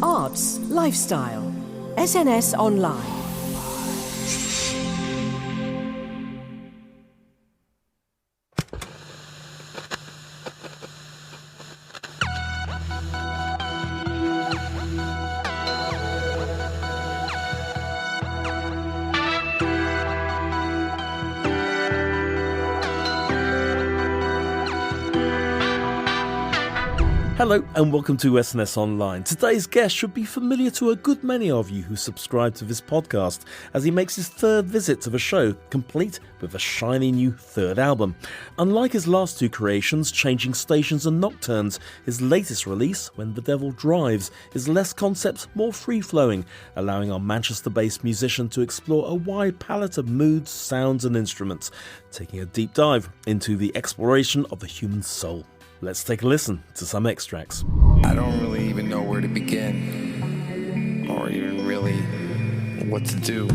arts, lifestyle. SNS Online. Hello and welcome to SNS Online. Today's guest should be familiar to a good many of you who subscribe to this podcast, as he makes his third visit to the show, complete with a shiny new third album. Unlike his last two creations, Changing Stations and Nocturnes, his latest release, When the Devil Drives, is less concept, more free-flowing, allowing our Manchester-based musician to explore a wide palette of moods, sounds and instruments, taking a deep dive into the exploration of the human soul. Let's take a listen to some extracts. I don't really even know where to begin, or even really what to do.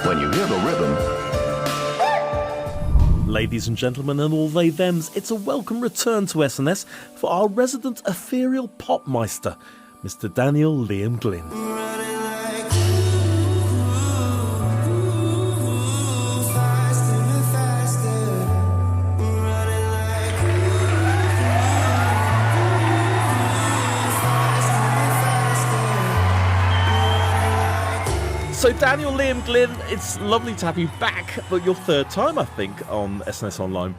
When you hear the rhythm. Ladies and gentlemen and all they thems, it's a welcome return to SNS for our resident ethereal popmeister, Mr. Daniel Liam Glyn. So Daniel Liam Glyn, it's lovely to have you back, but your third time, I think, on SNS Online.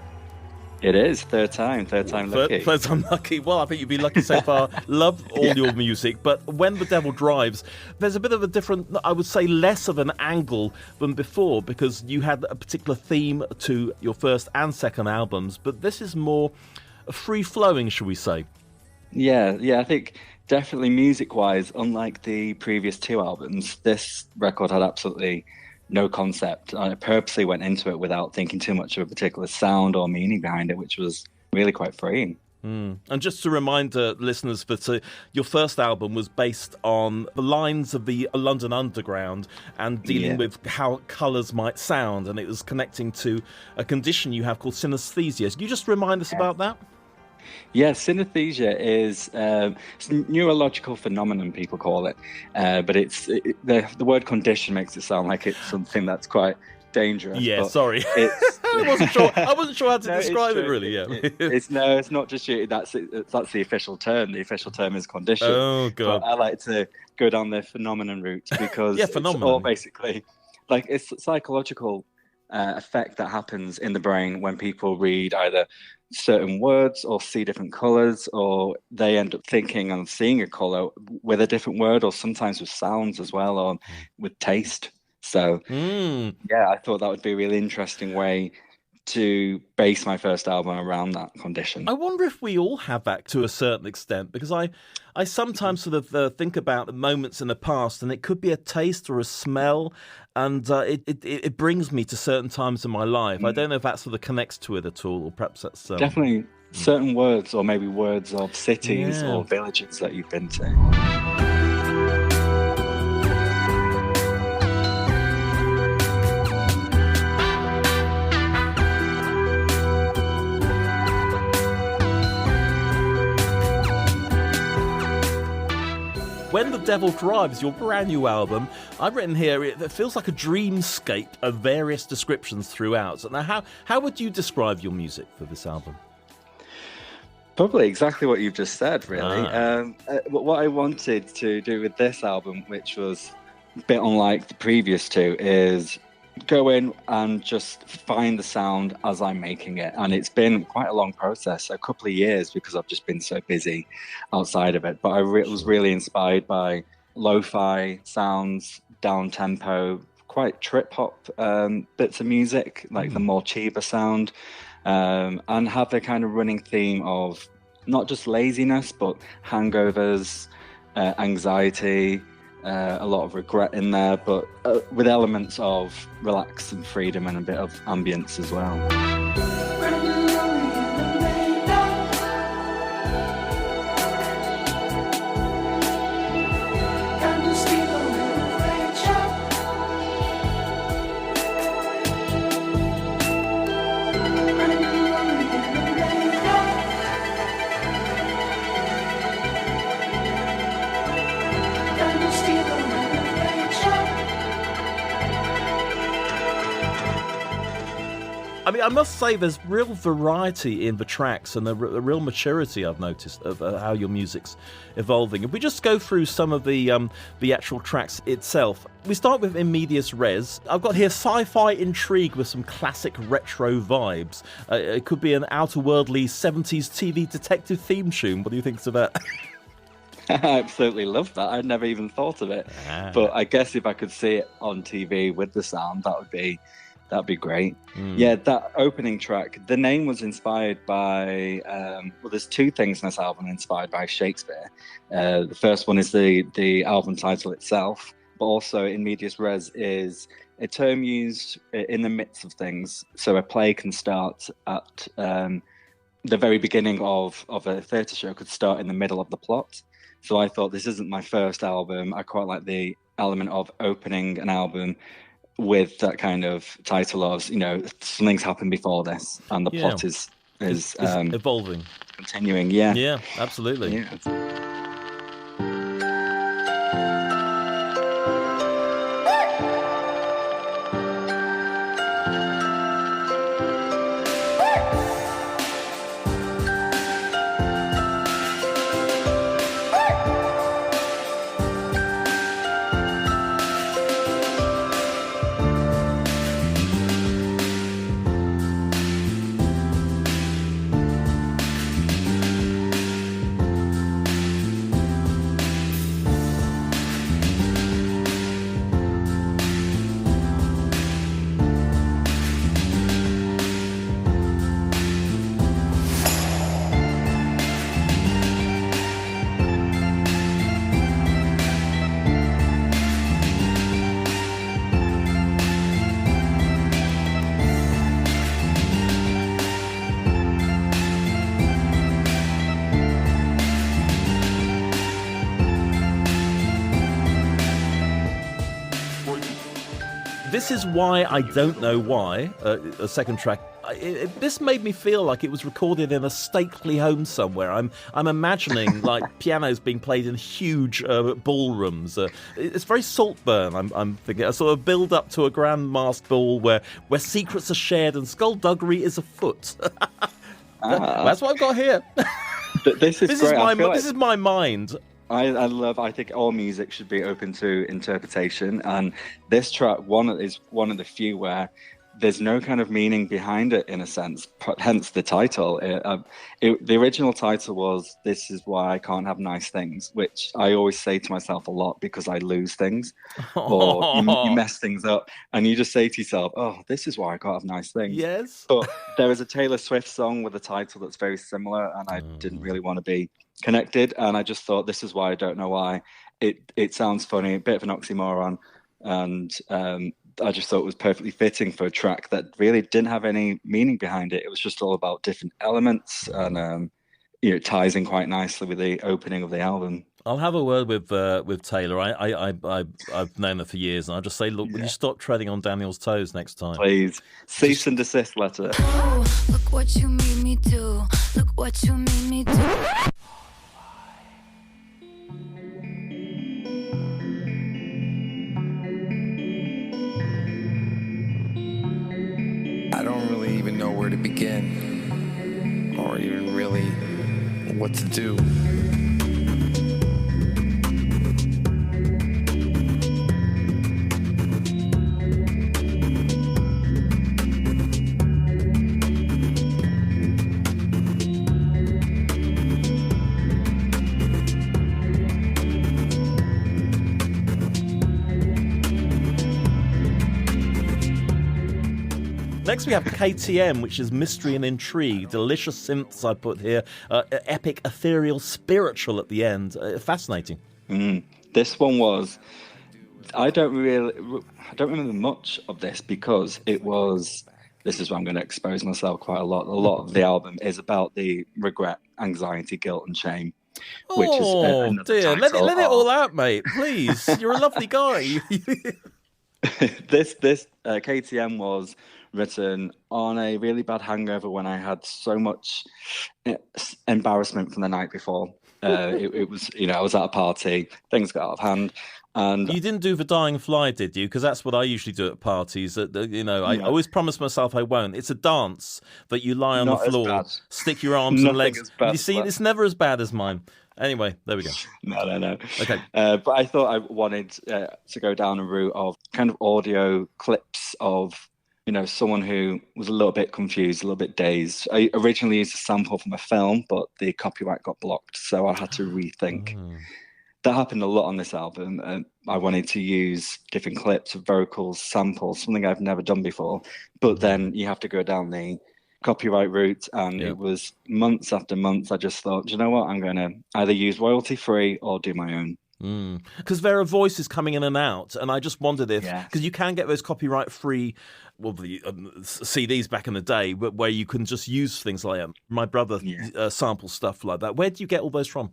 It is, third time lucky. Third time lucky. Well, I think you've been lucky so far. Love all your music, but When the Devil Drives, there's a bit of a different, I would say less of an angle than before, because you had a particular theme to your first and second albums, but this is more free-flowing, shall we say. Yeah, I think definitely music-wise, unlike the previous two albums, this record had absolutely no concept. I purposely went into it without thinking too much of a particular sound or meaning behind it, which was really quite freeing. And just to remind listeners that your first album was based on the lines of the London Underground and dealing with how colours might sound, and it was connecting to a condition you have called synesthesia. Can you just remind us about that? Yeah, synesthesia is it's a neurological phenomenon, people call it, but the word condition makes it sound like it's something that's quite dangerous. Yeah, sorry, I wasn't sure how to describe it really. Yeah, it's not just you. That's the official term. The official term is condition. Oh god, but I like to go down the phenomenon route because phenomenon. It's all basically like it's psychological effect that happens in the brain when people read either certain words or see different colors, or they end up thinking and seeing a color with a different word, or sometimes with sounds as well, or with taste. So yeah, I thought that would be a really interesting way to base my first album around that condition. I wonder if we all have that to a certain extent, because I sometimes sort of think about moments in the past, and it could be a taste or a smell, and it brings me to certain times in my life. I don't know if that sort of connects to it at all, or perhaps that's... Definitely certain words, or maybe words of cities or villages that you've been to. When the Devil Drives, your brand new album, I've written here, it feels like a dreamscape of various descriptions throughout. Now, how would you describe your music for this album? Probably exactly what you've just said, really. What I wanted to do with this album, which was a bit unlike the previous two, is go in and just find the sound as I'm making it. And it's been quite a long process, a couple of years, because I've just been so busy outside of it. But I was really inspired by lo-fi sounds, down-tempo, quite trip-hop bits of music, like the more Chiba sound, and have the kind of running theme of not just laziness, but hangovers, anxiety, a lot of regret in there, but with elements of relax and freedom and a bit of ambience as well. I mean, I must say there's real variety in the tracks and a real maturity I've noticed of how your music's evolving. If we just go through some of the actual tracks itself, we start with In Medias Res. I've got here sci-fi intrigue with some classic retro vibes. It could be an outer-worldly 70s TV detective theme tune. What do you think of that? I absolutely love that. I'd never even thought of it. But I guess if I could see it on TV with the sound, that'd be great. Yeah, that opening track, the name was inspired by, well, there's two things in this album inspired by Shakespeare. The first one is the album title itself, but also In Medias Res is a term used in the midst of things. So a play can start at the very beginning of a theatre show, could start in the middle of the plot. So I thought, this isn't my first album. I quite like the element of opening an album with that kind of title of, you know, something's happened before this, and the plot is evolving, continuing. Yeah, absolutely. Yeah. This is why I don't know why, a second track. This made me feel like it was recorded in a stately home somewhere. I'm imagining like pianos being played in huge ballrooms. It's very Saltburn. I'm thinking a sort of build up to a grand masked ball where secrets are shared and skullduggery is afoot. That's what I've got here. This is great. This is my mind. I think all music should be open to interpretation, and this track is one of the few where there's no kind of meaning behind it, in a sense, hence the title. The original title was This Is Why I Can't Have Nice Things, which I always say to myself a lot because I lose things or you mess things up, and you just say to yourself, oh, this is why I can't have nice things. Yes. But there is a Taylor Swift song with a title that's very similar, and I didn't really want to be connected, and I just thought, this is why I don't know why. It sounds funny, a bit of an oxymoron, and I just thought it was perfectly fitting for a track that really didn't have any meaning behind it. It was just all about different elements, and it ties in quite nicely with the opening of the album. I'll have a word with Taylor. I've known her for years, and I'll just say, look, will you stop treading on Daniel's toes next time? Please, cease and desist letter. Oh, look what you made me do. Look what you made me do. I don't really even know where to begin, or even really what to do. Next we have KTM, which is mystery and intrigue. Delicious synths I put here. Epic, ethereal, spiritual at the end. Fascinating. This one was... I don't remember much of this because it was... This is where I'm going to expose myself quite a lot. A lot of the album is about the regret, anxiety, guilt and shame. Which is dear. Let it all out, mate. Please. You're a lovely guy. This KTM was written on a really bad hangover when I had so much embarrassment from the night before. It was, I was at a party, things got out of hand. And you didn't do the dying fly, did you? Because that's what I usually do at parties. I always promise myself I won't. It's a dance that you lie on the floor, stick your arms and legs. You see, it's never as bad as mine. Anyway, there we go. No. Okay. But I thought I wanted to go down a route of kind of audio clips of, someone who was a little bit confused, a little bit dazed. I originally used a sample from a film, but the copyright got blocked, so I had to rethink. That happened a lot on this album, and I wanted to use different clips, vocals, samples, something I've never done before. But then you have to go down the copyright route, and it was months after months. I just thought, you know what, I'm going to either use royalty free or do my own. Because there are voices coming in and out, and I just wondered if, because you can get those copyright free, the CDs back in the day, where you can just use things like my brother sample stuff like that. Where do you get all those from?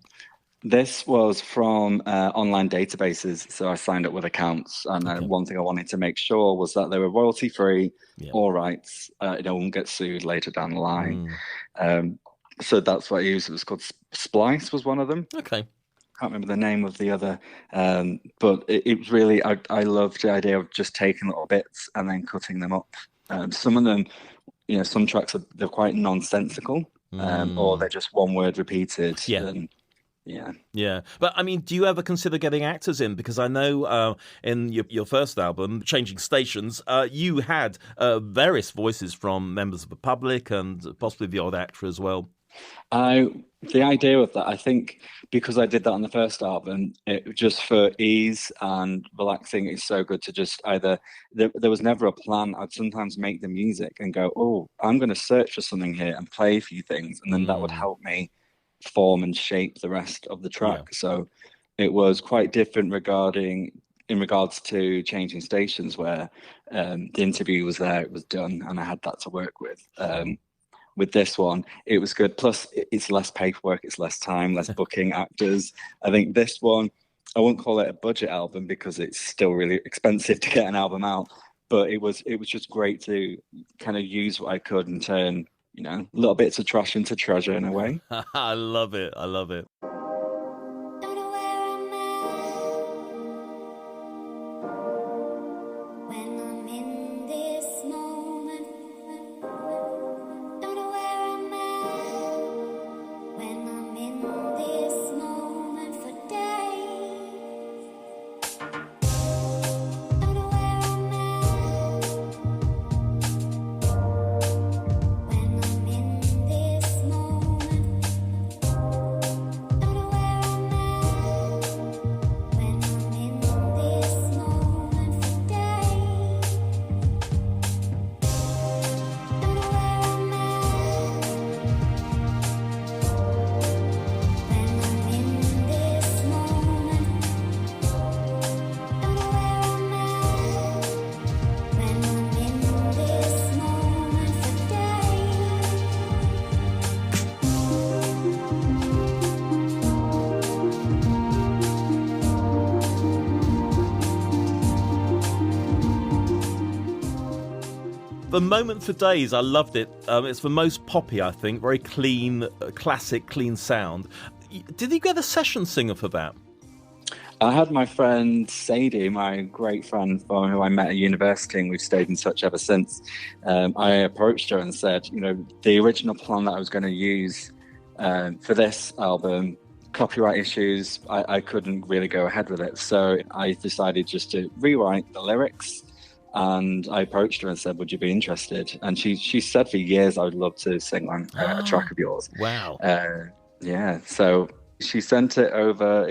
This was from online databases, so I signed up with accounts, and one thing I wanted to make sure was that they were royalty free, all rights, won't get sued later down the line. So that's what I used. It was called Splice, was one of them. Okay. Can't remember the name of the other, but it was really, I loved the idea of just taking little bits and then cutting them up. Some of them, some tracks they're quite nonsensical, or they're just one word repeated. Yeah. But I mean, do you ever consider getting actors in? Because I know in your first album, Changing Stations, you had various voices from members of the public and possibly the odd actor as well. The idea of that, I think, because I did that on the first album, it just for ease and relaxing, it's so good to just either, there was never a plan. I'd sometimes make the music and go, oh, I'm going to search for something here and play a few things, and then that would help me form and shape the rest of the track. So it was quite different in regards to Changing Stations, where the interview was there, it was done, and I had that to work with. With this one, it was good. Plus, it's less paperwork, it's less time, less booking actors. I think this one, I wouldn't call it a budget album because it's still really expensive to get an album out. But it was just great to kind of use what I could and turn, little bits of trash into treasure in a way. I love it. The Moment for Days, I loved it. It's the most poppy, I think. Very clean, classic, clean sound. Did you get a session singer for that? I had my friend Sadie, my great friend who I met at university, and we've stayed in touch ever since. I approached her and said, the original plan that I was going to use for this album, copyright issues, I couldn't really go ahead with it. So I decided just to rewrite the lyrics, and I approached her and said, would you be interested? And she said for years, I would love to sing on a track of yours. Wow. Yeah, so she sent it over.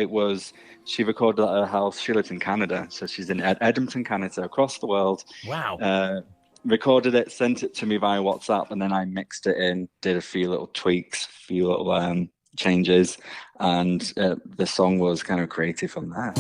She recorded at her house. She lives in Canada, so she's in Edmonton, Canada, across the world. Wow. Recorded it, sent it to me via WhatsApp, and then I mixed it in, did a few little tweaks, a few little changes, and the song was kind of created from there.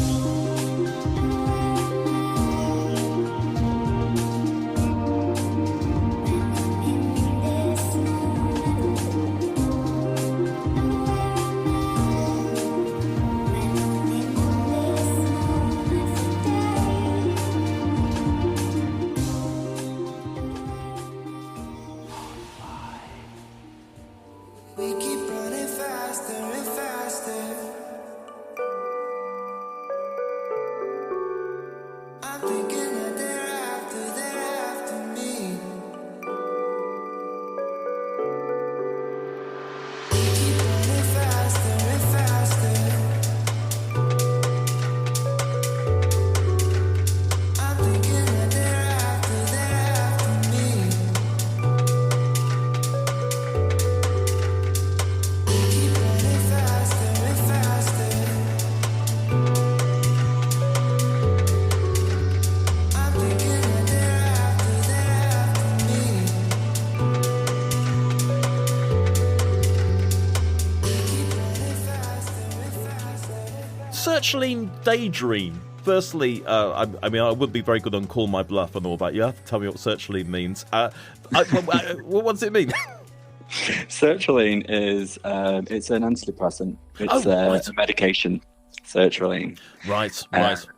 We keep running faster and faster. I'm thinking that they're after me. We keep running faster and faster. I'm thinking that they're after me. Searchline Daydream. Firstly, I would be very good on Call My Bluff and all that. You have to tell me what Searchline means. What does it mean? Sertraline is it's an antidepressant. It's a medication, sertraline. Right.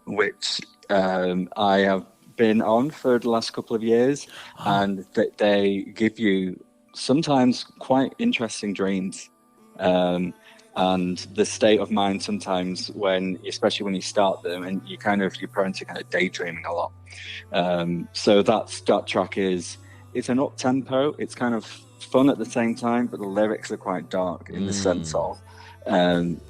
Which I have been on for the last couple of years, and they give you sometimes quite interesting dreams. And the state of mind sometimes especially when you start them, and you're prone to kind of daydreaming a lot. So that track it's an up tempo. It's kind of fun at the same time, but the lyrics are quite dark in the sense of, feeling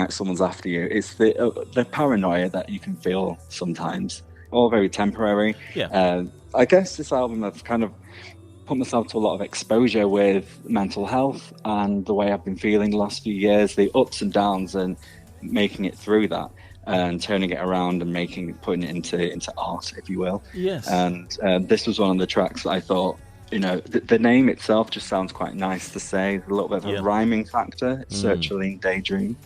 like someone's after you. It's the paranoia that you can feel sometimes, all very temporary. Yeah. I guess this album I've kind of put myself to a lot of exposure with mental health and the way I've been feeling the last few years, the ups and downs, and making it through that and turning it around and putting it into art, if you will. Yes. And this was one of the tracks that I thought, the name itself just sounds quite nice to say. There's a little bit of a rhyming factor. Searchline Daydream.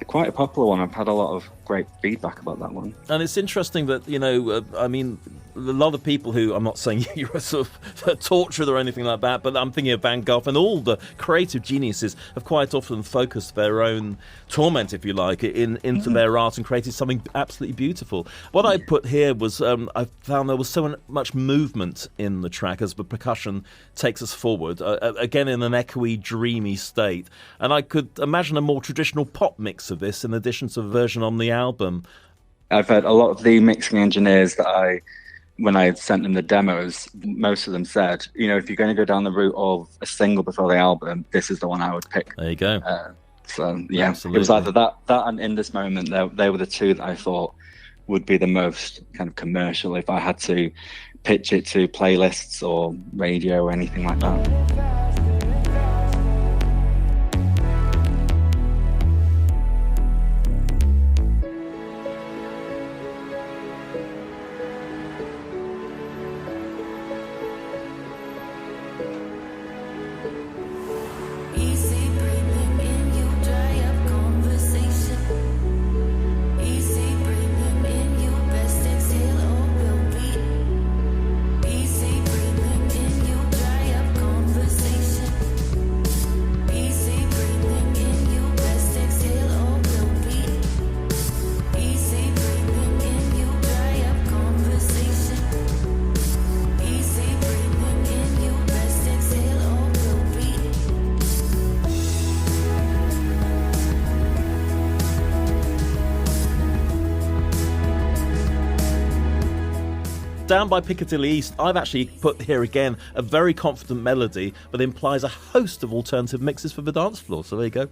Quite a popular one. I've had a lot of great feedback about that one. And it's interesting that, a lot of people who, I'm not saying you're sort of tortured or anything like that, but I'm thinking of Van Gogh and all the creative geniuses have quite often focused their own torment, if you like, into their art and created something absolutely beautiful. What I put here was I found there was so much movement in the track as the percussion takes us forward, again in an echoey, dreamy state. And I could imagine a more traditional pop mix of this in addition to the version on the album. I've heard a lot of the mixing engineers that when I sent them the demos, most of them said, if you're going to go down the route of a single before the album, this is the one I would pick. There you go. So yeah, Absolutely. It was either that and In This Moment. They were the two that I thought would be the most kind of commercial if I had to pitch it to playlists or radio or anything like that. Easy breathing in your dry up conversation. Down by Piccadilly East, I've actually put here again a very confident melody, but implies a host of alternative mixes for the dance floor. So there you go.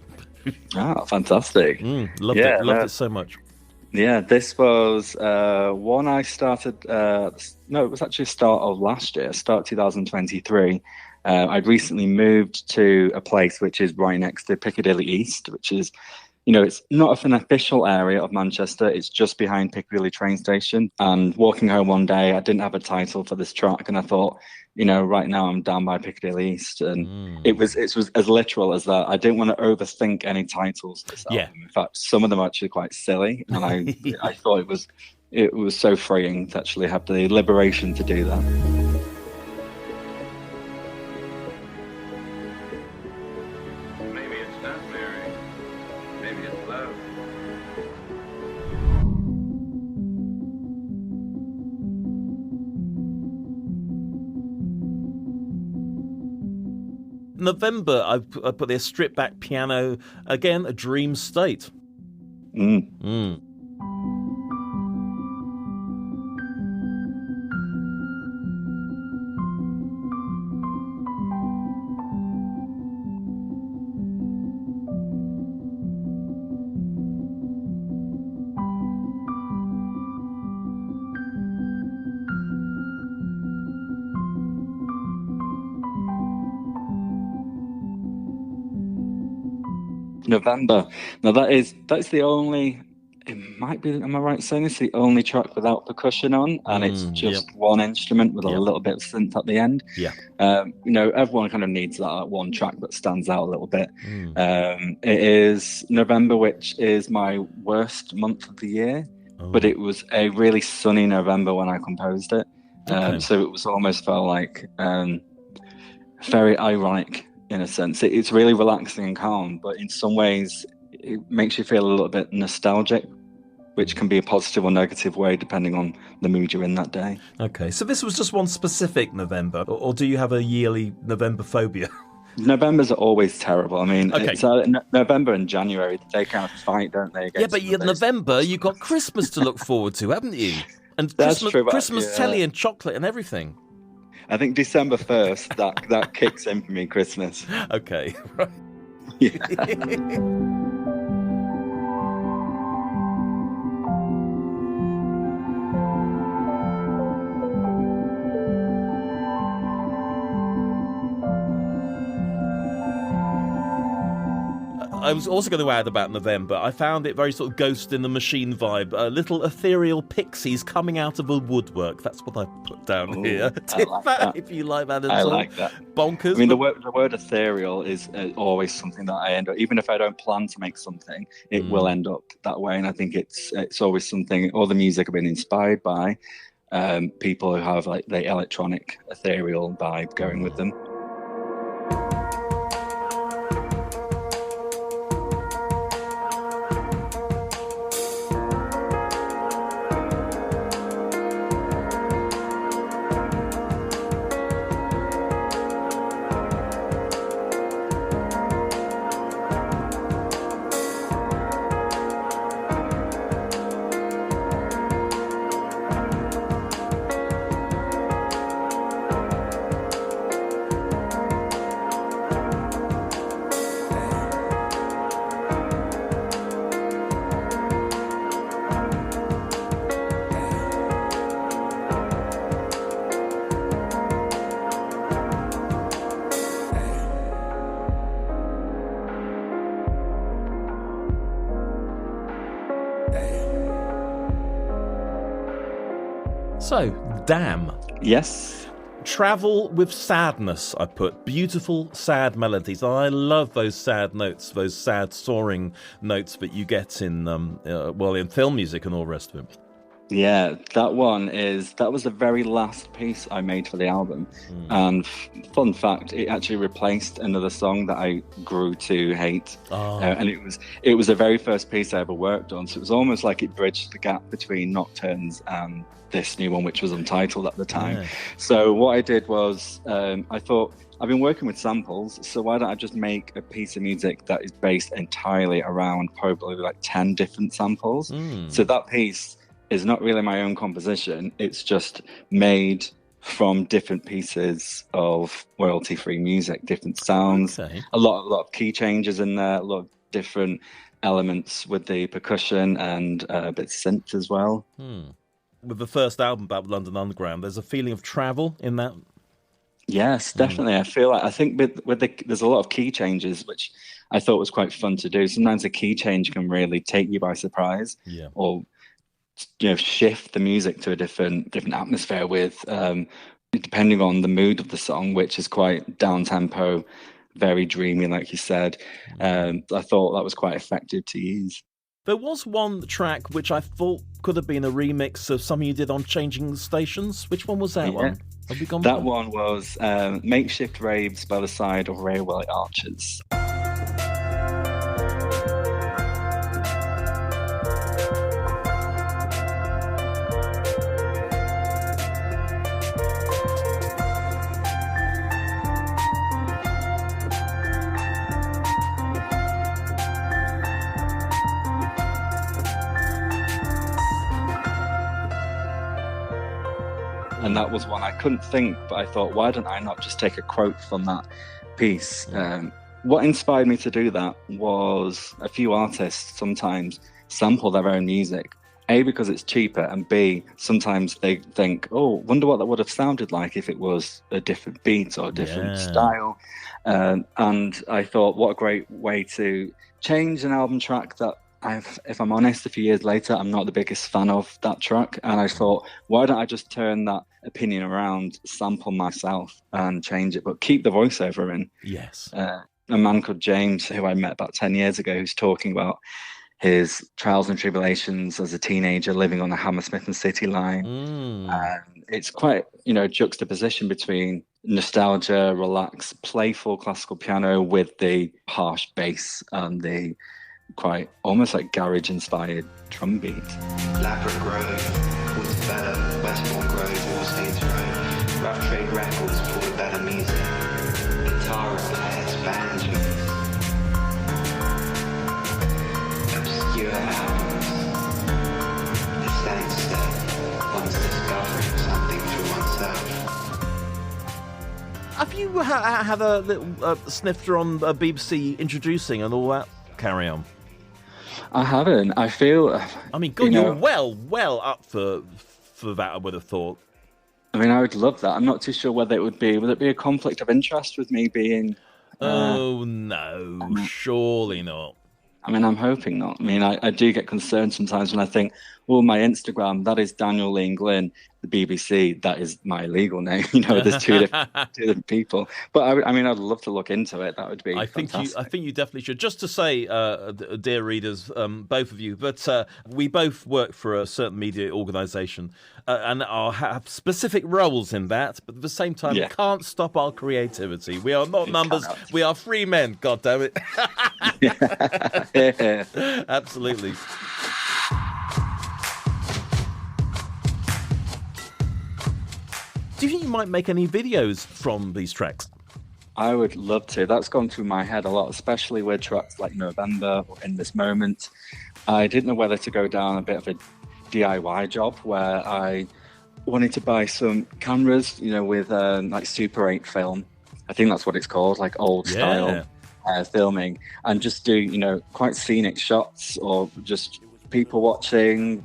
Fantastic. Loved it so much. Yeah, this was one I started. No, it was actually start of last year, start 2023. I'd recently moved to a place which is right next to Piccadilly East, which is, it's not an official area of Manchester. It's just behind Piccadilly train station. And walking home one day, I didn't have a title for this track, and I thought, right now I'm down by Piccadilly East, and it was as literal as that. I didn't want to overthink any titles for this album. In fact, some of them are actually quite silly, and I thought it was so freeing to actually have the liberation to do that. Maybe it's not Mary. Maybe it's love. November, I put this stripped back piano, again, a dream state. November. Now that's the only. It might be. Am I right saying it's the only track without percussion on, and it's just one instrument with a little bit of synth at the end. Yeah. Everyone kind of needs that one track that stands out a little bit. It is November, which is my worst month of the year, but it was a really sunny November when I composed it. So it was almost felt like very ironic. In a sense, it's really relaxing and calm, but in some ways it makes you feel a little bit nostalgic, which can be a positive or negative way depending on the mood you're in that day. Okay, so this was just one specific November, or do you have a yearly November phobia? Novembers are always terrible. I mean, it's, November and January, they kind of fight, don't they? Yeah, but November, you've got Christmas to look forward to, haven't you? And That's true, Christmas telly and chocolate and everything. I think December 1st, that kicks in for me, Christmas. Okay, right. Yeah. I was also going to add about November. I found it very sort of Ghost in the Machine vibe. Little ethereal pixies coming out of a woodwork. That's what I put down here. I like that. If you like that at I all. like that. Bonkers. I mean, the word ethereal is always something that I end up, even if I don't plan to make something, it will end up that way. And I think it's always something, all the music I've been inspired by people who have like the electronic ethereal vibe going with them. So, damn. Yes. Travel with sadness, I put. Beautiful, sad melodies. I love those sad notes, those sad soaring notes that you get in in film music and all the rest of it. Yeah, that was the very last piece I made for the album. And fun fact, it actually replaced another song that I grew to hate. And it was the very first piece I ever worked on. So it was almost like it bridged the gap between Nocturnes and this new one, which was untitled at the time. Yeah. So what I did was, I thought, I've been working with samples, so why don't I just make a piece of music that is based entirely around probably like 10 different samples. So that piece is not really my own composition. It's just made from different pieces of royalty-free music, different sounds, Okay. a lot of key changes in there, a lot of different elements with the percussion and a bit of synth as well. With the first album about London Underground, there's a feeling of travel in that. Yes, definitely. I think there's a lot of key changes, which I thought was quite fun to do. Sometimes a key change can really take you by surprise, or shift the music to a different atmosphere with, depending on the mood of the song, which is quite down tempo, very dreamy, like you said. I thought that was quite effective to use. There was one track which I thought could have been a remix of something you did on Changing Stations. Which one was that one? Have we gone That one was Makeshift Raves by the Side of Railway Arches. And that was one I couldn't think, but I thought, why don't I not just take a quote from that piece? What inspired me to do that was a few artists sometimes sample their own music. A, because it's cheaper, and B, sometimes they think, oh, wonder what that would have sounded like if it was a different beat or a different style. And I thought, what a great way to change an album track that if I'm honest, a few years later, I'm not the biggest fan of that track. And I thought, why don't I just turn that opinion around, sample myself and change it, but keep the voiceover in. Yes. A man called James, who I met about 10 years ago, who's talking about his trials and tribulations as a teenager living on the Hammersmith and City line. And it's quite, juxtaposition between nostalgia, relaxed, playful classical piano with the harsh bass and the quite almost like garage inspired drum beat. Ladbroke Grove, Portobello, Westbourne Grove, All States Road, Rough Trade Records, Portobello Music, guitar repairs, banjos, obscure albums, aesthetic stuff, one's discovering something for oneself. Have you had a little snifter on BBC introducing and all that carry on? I haven't. I feel. I mean, God, you're well up for that, I would have thought. I mean, I would love that. I'm not too sure whether it would be. Would it be a conflict of interest with me being? Oh no, surely not. I mean, I'm hoping not. I mean, I do get concerned sometimes when I think, well, my Instagram, that is Daniel Liam Glyn. The BBC, that is my legal name. There's two different people. But I mean, I'd love to look into it. That would be fantastic. I think you definitely should. Just to say, dear readers, both of you, but we both work for a certain media organisation and have specific roles in that. But at the same time, can't stop our creativity. We are not numbers. We are free men. God damn it. Absolutely. Do you think you might make any videos from these tracks? I would love to. That's gone through my head a lot, especially with tracks like November or In This Moment. I didn't know whether to go down a bit of a DIY job where I wanted to buy some cameras, with like Super 8 film. I think that's what it's called, like old style filming, and just do, quite scenic shots or just people watching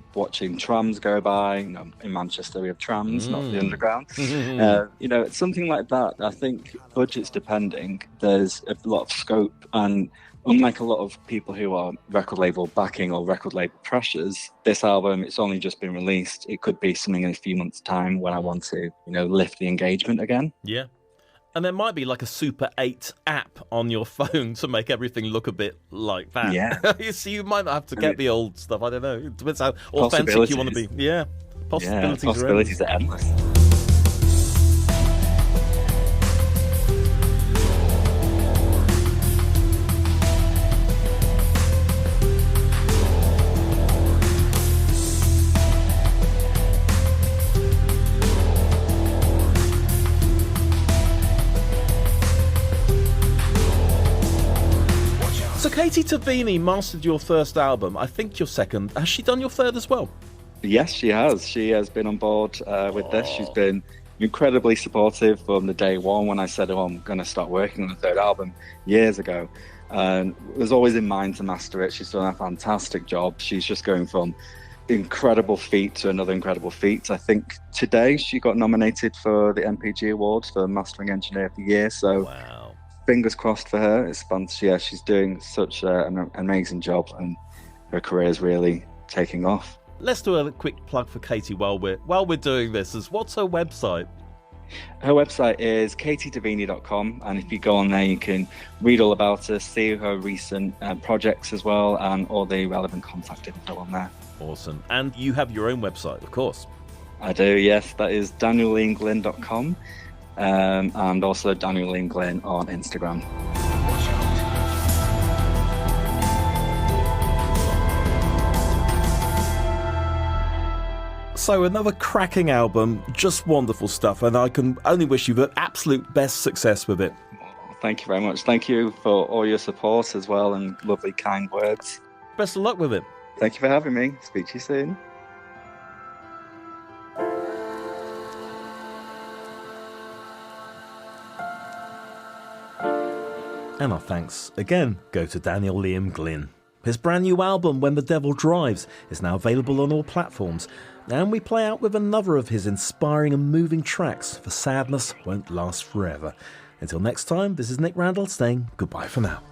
trams go by. In Manchester we have trams, not the underground. It's something like that. I think budgets depending, there's a lot of scope, and unlike a lot of people who are record label backing or record label pressures, this album, it's only just been released. It could be something in a few months' time when I want to, lift the engagement again. Yeah. And there might be like a Super 8 app on your phone to make everything look a bit like that. Yeah. You see, you might not have to get the old stuff. I don't know. It depends how authentic you want to be. Yeah. Possibilities are endless. So Katie Tavini mastered your first album. I think your second. Has she done your third as well? Yes, she has. She has been on board with this. She's been incredibly supportive from the day one when I said, I'm going to start working on the third album years ago. And it was always in mind to master it. She's done a fantastic job. She's just going from incredible feat to another incredible feat. I think today she got nominated for the MPG Awards for Mastering Engineer of the Year. So Wow. fingers crossed for her. It's fun. Yeah, she's doing such an amazing job, and her career is really taking off. Let's do a quick plug for Katie while we're doing this. What's her website? Her website is katiedavini.com, and if you go on there, you can read all about her, see her recent projects as well, and all the relevant contact info on there. Awesome. And you have your own website, of course. I do, yes. That is danielliamglyn.com, and also Daniel Liam Glyn on Instagram. So another cracking album, just wonderful stuff, and I can only wish you the absolute best success with it. Thank you very much. Thank you for all your support as well, and lovely, kind words. Best of luck with it. Thank you for having me. Speak to you soon. And our thanks again go to Daniel Liam Glyn. His brand new album, When the Devil Drives, is now available on all platforms, and we play out with another of his inspiring and moving tracks, For Sadness Won't Last Forever. Until next time, this is Nick Randall saying goodbye for now.